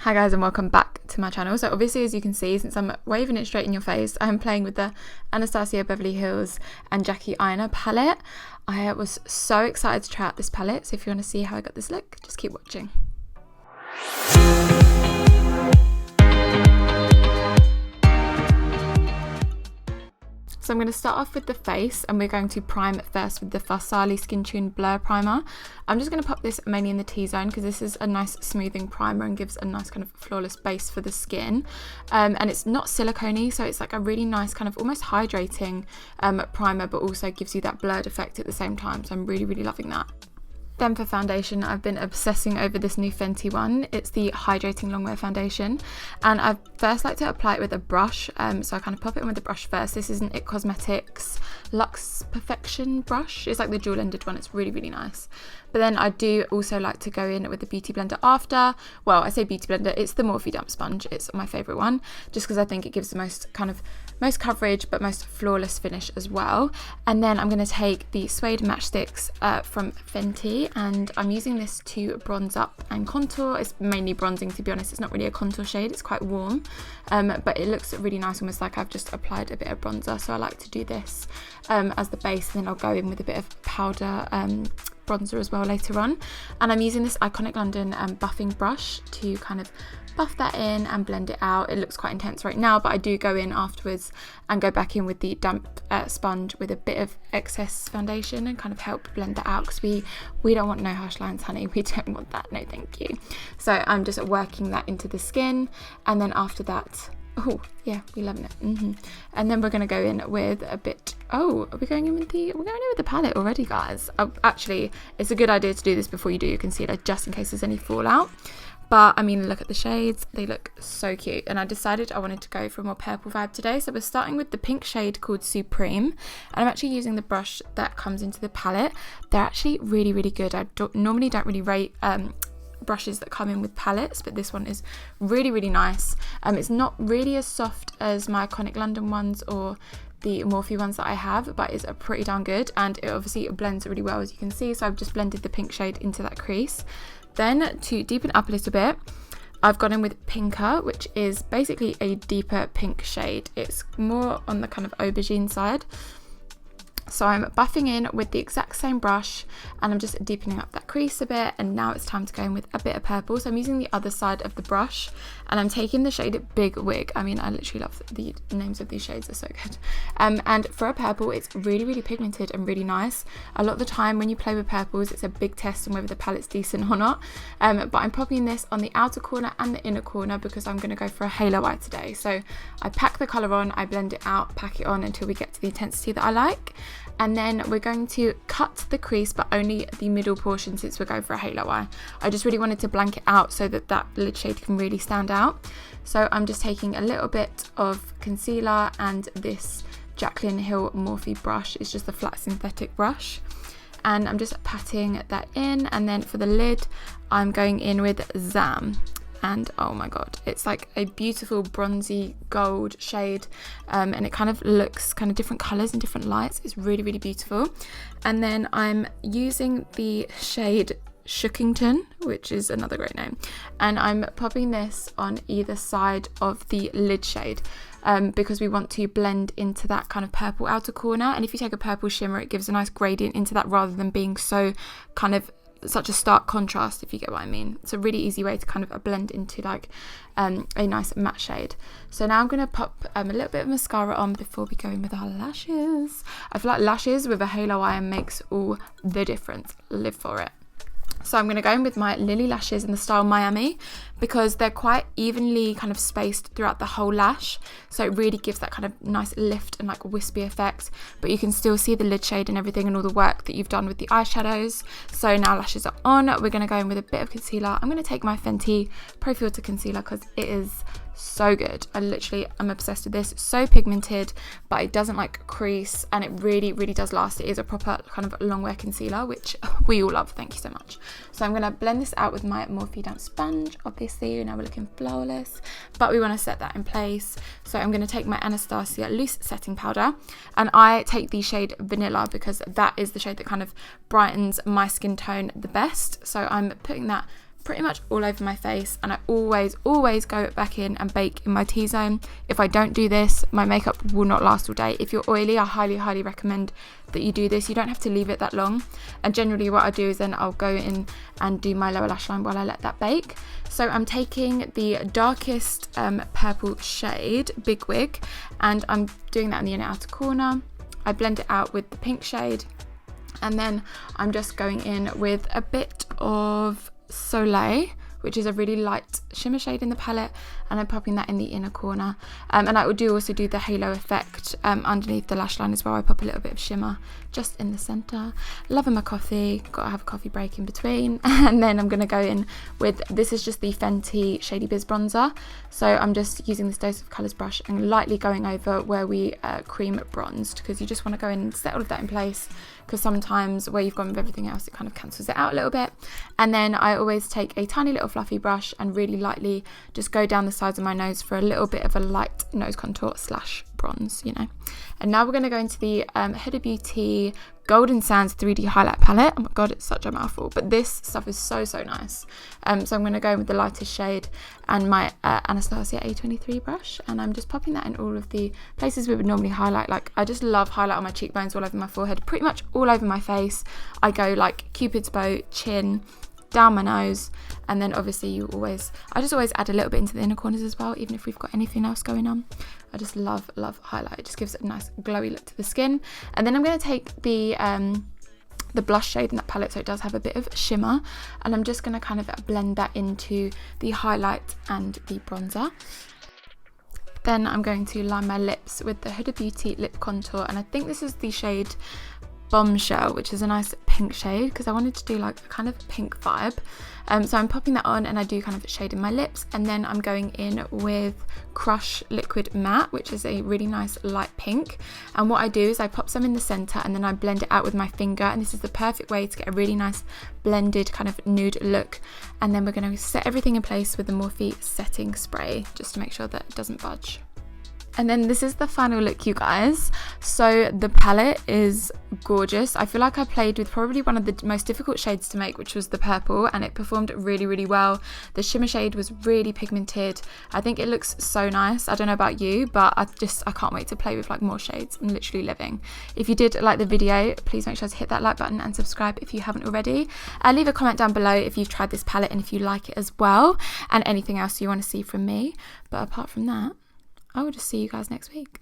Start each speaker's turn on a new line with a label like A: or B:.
A: Hi guys, and welcome back to my channel. So obviously, as you can see, since I'm waving it straight in your face, I'm playing with the Anastasia Beverly Hills and Jackie Aina palette. I was so excited to try out this palette, so if you want to see how I got this look, just keep watching. So I'm going to start off with the face, and we're going to prime it first with the Farsali Skintune Blur Primer. I'm just going to pop this mainly in the T-zone because this is a nice smoothing primer and gives a nice kind of flawless base for the skin. And it's not silicone-y, so it's like a really nice kind of almost hydrating primer, but also gives you that blurred effect at the same time. So I'm really, really loving that. Then for foundation, I've been obsessing over this new Fenty one. It's the Hydrating Longwear foundation, and I first like to apply it with a brush. So I kind of pop it in with the brush first. This is an IT Cosmetics Luxe Perfection brush. It's like the dual-ended one. It's really, really nice. But then I do also like to go in with the beauty blender after. Well, I say beauty blender, it's the Morphe Damp Sponge. It's my favourite one, just because I think it gives the most coverage but most flawless finish as well. And then I'm going to take the Suede matchsticks from Fenty, and I'm using this to bronze up and contour. It's mainly bronzing, to be honest. It's not really a contour shade, it's quite warm, but it looks really nice, almost like I've just applied a bit of bronzer. So I like to do this as the base, and then I'll go in with a bit of powder bronzer as well later on. And I'm using this Iconic London buffing brush to kind of buff that in and blend it out. It looks quite intense right now, but I do go in afterwards and go back in with the damp sponge with a bit of excess foundation and kind of help blend that out, because we don't want no harsh lines, honey. We don't want that, no thank you. So I'm just working that into the skin, and then after that, oh yeah, we loving it. And then we're going to go in with a bit, we're going in with the palette already, guys. Actually, it's a good idea to do this before you do your concealer, just in case there's any fallout. But I mean, look at the shades, they look so cute. And I decided I wanted to go for a more purple vibe today. So we're starting with the pink shade called Supreme. And I'm actually using the brush that comes into the palette. They're actually really, really good. I normally don't really rate brushes that come in with palettes, but this one is really, really nice. It's not really as soft as my Iconic London ones or the Morphe ones that I have, but it's pretty darn good, and it obviously blends really well, as you can see. So I've just blended the pink shade into that crease. Then to deepen up a little bit, I've gone in with Pinker, which is basically a deeper pink shade. It's more on the kind of aubergine side. So I'm buffing in with the exact same brush, and I'm just deepening up that crease a bit. And now it's time to go in with a bit of purple. So I'm using the other side of the brush, and I'm taking the shade Big Wig. I mean, I literally love the names of these shades, are so good. And for a purple, it's really, really pigmented and really nice. A lot of the time when you play with purples, it's a big test on whether the palette's decent or not. But I'm popping this on the outer corner and the inner corner because I'm going to go for a halo eye today. So I pack the colour on, I blend it out, pack it on until we get to the intensity that I like. And then we're going to cut the crease, but only the middle portion, since we're going for a halo eye. I just really wanted to blank it out so that that lid shade can really stand out. So I'm just taking a little bit of concealer and this Jaclyn Hill Morphe brush. It's just a flat synthetic brush. And I'm just patting that in. And then for the lid, I'm going in with Zam. And oh my god, it's like a beautiful bronzy gold shade, and it kind of looks kind of different colors and different lights. It's really, really beautiful. And then I'm using the shade Shukington, which is another great name, and I'm popping this on either side of the lid shade, because we want to blend into that kind of purple outer corner. And if you take a purple shimmer, it gives a nice gradient into that rather than being so kind of such a stark contrast, if you get what I mean. It's a really easy way to kind of blend into like a nice matte shade. So now I'm going to pop a little bit of mascara on before we go in with our lashes. I feel like lashes with a halo eye makes all the difference. Live for it. So I'm going to go in with my Lilly lashes in the style Miami, because they're quite evenly kind of spaced throughout the whole lash. So it really gives that kind of nice lift and like wispy effect, but you can still see the lid shade and everything and all the work that you've done with the eyeshadows. So now lashes are on, we're going to go in with a bit of concealer. I'm going to take my Fenty Profiltr concealer because it is so good. I'm obsessed with this. It's so pigmented, but it doesn't like crease, and it really, really does last. It is a proper kind of longwear concealer, which we all love. Thank you so much. So I'm going to blend this out with my Morphe Damp Sponge. Obviously now we're looking flawless, but we want to set that in place. So I'm going to take my Anastasia loose setting powder, and I take the shade Vanilla because that is the shade that kind of brightens my skin tone the best. So I'm putting that pretty much all over my face, and I always go back in and bake in my T-zone. If I don't do this, my makeup will not last all day. If you're oily, I highly recommend that you do this. You don't have to leave it that long, and generally what I do is then I'll go in and do my lower lash line while I let that bake. So I'm taking the darkest purple shade, Big Wig, and I'm doing that in the inner outer corner. I blend it out with the pink shade, and then I'm just going in with a bit of Soleil, which is a really light shimmer shade in the palette, and I'm popping that in the inner corner. And I would also do the halo effect underneath the lash line as well. I pop a little bit of shimmer just in the center. Loving my coffee, gotta have a coffee break in between. And then I'm gonna go in with, this is just the Fenty Shady Biz bronzer. So I'm just using this Dose of Colours brush and lightly going over where we cream bronzed, because you just wanna go in and set all of that in place, because sometimes where you've gone with everything else, it kind of cancels it out a little bit. And then I always take a tiny little fluffy brush and really lightly just go down the sides of my nose for a little bit of a light nose contour slash bronze, you know. And now we're going to go into the Huda Beauty Golden Sands 3D highlight palette. Oh my god, it's such a mouthful, but this stuff is so nice. So I'm going to go in with the lightest shade and my Anastasia A23 brush, and I'm just popping that in all of the places we would normally highlight. Like, I just love highlight on my cheekbones, all over my forehead, pretty much all over my face. I go like Cupid's bow, chin, down my nose, and then obviously I just always add a little bit into the inner corners as well, even if we've got anything else going on. I just love highlight. It just gives it a nice glowy look to the skin. And then I'm going to take the blush shade in that palette, so it does have a bit of shimmer, and I'm just going to kind of blend that into the highlight and the bronzer. Then I'm going to line my lips with the Huda Beauty lip contour, and I think this is the shade Bombshell, which is a nice pink shade, because I wanted to do like a kind of pink vibe. So I'm popping that on, and I do kind of shade in my lips, and then I'm going in with Crush Liquid Matte, which is a really nice light pink. And what I do is I pop some in the center, and then I blend it out with my finger, and this is the perfect way to get a really nice blended kind of nude look. And then we're going to set everything in place with the Morphe setting spray, just to make sure that it doesn't budge. And then this is the final look, you guys. So the palette is gorgeous. I feel like I played with probably one of the most difficult shades to make, which was the purple, and it performed really well. The shimmer shade was really pigmented. I think it looks so nice. I don't know about you, but I can't wait to play with like more shades. I'm literally living. If you did like the video, please make sure to hit that like button and subscribe if you haven't already. Leave a comment down below if you've tried this palette and if you like it as well, and anything else you want to see from me. But apart from that, I will just see you guys next week.